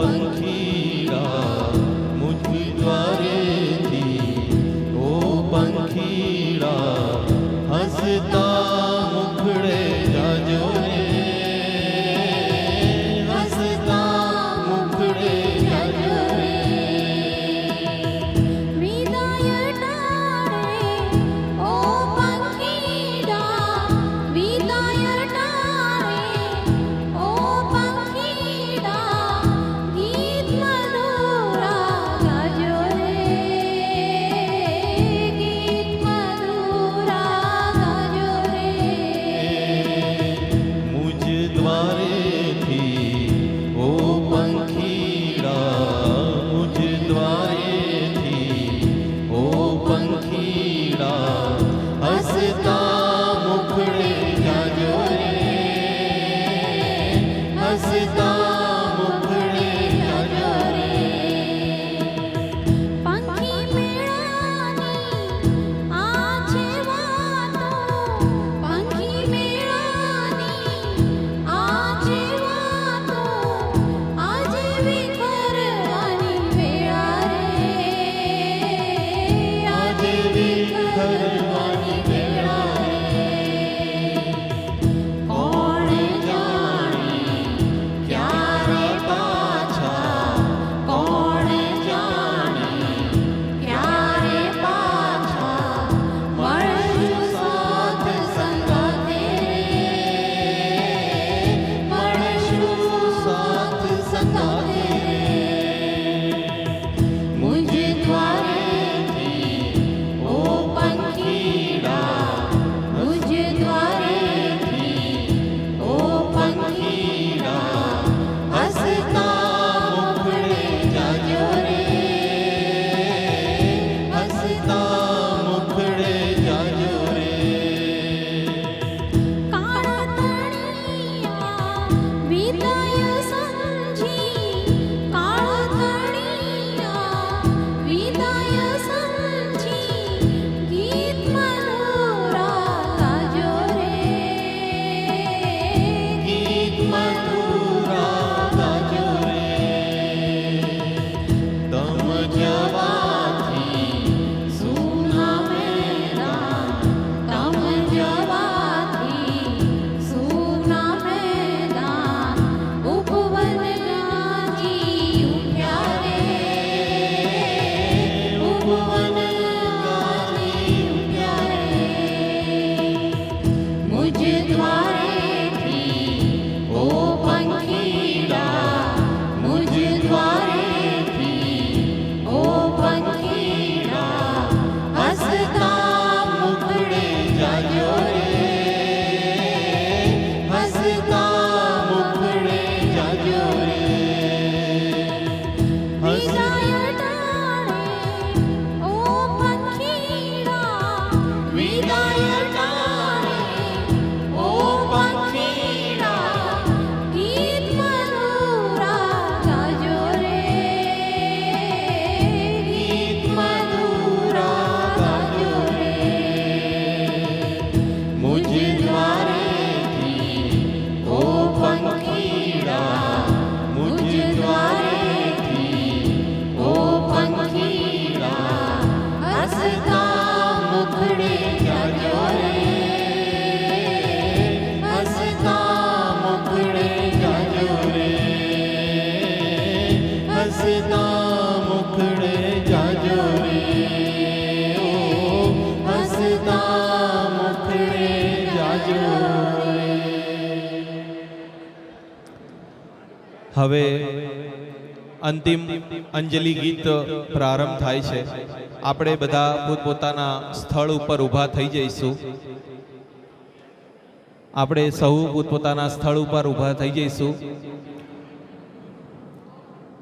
पंखीड़ा मुझ द्वारे थी, ओ पंखीड़ा हंसता मुखड़े जाजो रे, हंसता मुखड़े जाजो रे। વિદાય ટાળે ઓ પંખીડા, વિદાય ટાળે ઓ પંખીડા, ગીત મધુરા ગાજો રે, ગીત મધુરા ગાજો રે। मुझ द्वारे थी, ओ पंखीड़ा मुझ द्वारे थी, ओ पंखीड़ा हंसता मुखड़े जाजो रे, हंसता मुखड़े जाजो रे। પંખી મેળાની આ છે વાતો, પંખી મેળાની આ છે વાતો, આજે વિખરવાની વેળા રે, આજે વિખરવાની વેળા રે। કોણ જાણે ક્યારે પાછા, કોણ જાણે ક્યારે પાછા મળશું સાથ સંગાતે, મળશું સાથ સંગાતે। મુझ દ્વારે થી, ઓ પંખીડા મુझ દ્વારે થી, ઓ પંખીડા હસતા મુખડે જાજો રે, હસતા મુખડે જાજો રે। કાળા તળિયા વિદાય સમજી, કાળા તળિયા વિદાય સમજી, ગીત મધુરા ગાજો રે, ગીત મધુરા ગાજો રે। તમ જવાથી સૂના મેદાન, તમ જવાથી સૂના મેદાન, ઉપવન ગાજી ઉઠ્યા રે, ઉપવન ગાજી ઉઠ્યા રે। મુझ દ્વારેથી, ઓ પંખીડા મુझ દ્વારેથી, ઓ પંખીડા હસતા મુખડે જાજો રે, હસતા મુખડે જાજો રે। વિદાય ટાળે ઓ પંખીડા, વિદાય ટાળે ઓ પંખીડા, ગીત મધુરા ગાજો રે, ગીત મધુરા ગાજો રે। મુझ દ્વારેથી, ઓ પંખીડા મુझ દ્વારેથી, ઓ પંખીડા હસતા મુખડે જાજો રે, હસતા મુખડે જાજો રે, હસતા મુખડે જાજો રે, ઓ હસતા મુખડે જાજો રે। હવે અંતિમ અંજલિ ગીત પ્રારંભ થાય છે। આપણે બધા પોતપોતાના સ્થળ ઉપર ઊભા થઈ જઈશું। આપણે સૌ પોતપોતાના સ્થળ ઉપર ઊભા થઈ જઈશું।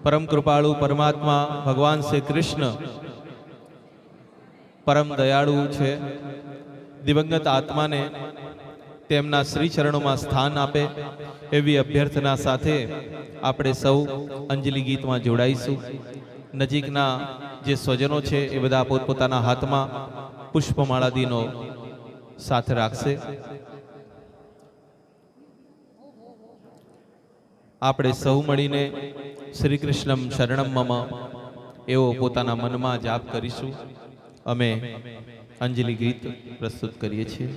પરમ કૃપાળુ પરમાત્મા ભગવાન શ્રી કૃષ્ણ પરમ દયાળુ છે। દિવંગત આત્માને તેમના શ્રી ચરણોમાં સ્થાન આપે એવી અભ્યર્થના સાથે આપણે સૌ અંજલિ ગીતમાં જોડાઈશું। નજીકના જે સ્વજનો છે એ બધા પોતપોતાના હાથમાં પુષ્પમાળાદીનો સાથે રાખશે। આપણે સૌ મળીને શ્રી કૃષ્ણમ શરણમ મમ એવો પોતાના મનમાં જાપ કરીશું. અમે અંજલિ ગીત પ્રસ્તુત કરીએ છીએ.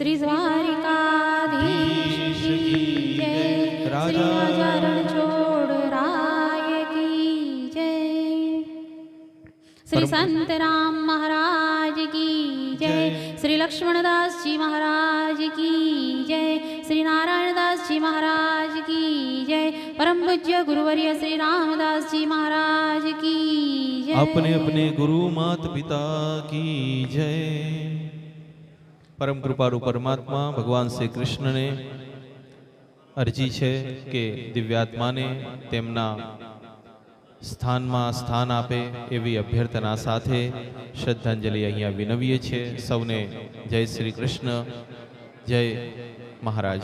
श्री द्वारिकाधीश की जय, श्री राजा रणछोड़ राय की जय, श्री संत राम महाराज की जय, श्री लक्ष्मणदास जी महाराज की जय, श्री नारायण दास जी महाराज की जय, परम पूज्य गुरुवर्य श्री रामदास जी महाराज की जय। अपने अपने गुरु मात पिता की जय। પરમ કૃપાળુ પરમાત્મા ભગવાન શ્રી કૃષ્ણને અરજી છે કે દિવ્યાત્માને તેમના સ્થાનમાં સ્થાન આપે એવી અભ્યર્થના સાથે શ્રદ્ધાંજલિ અહીંયા વિનવીએ છીએ. સૌને જય શ્રી કૃષ્ણ, જય મહારાજ.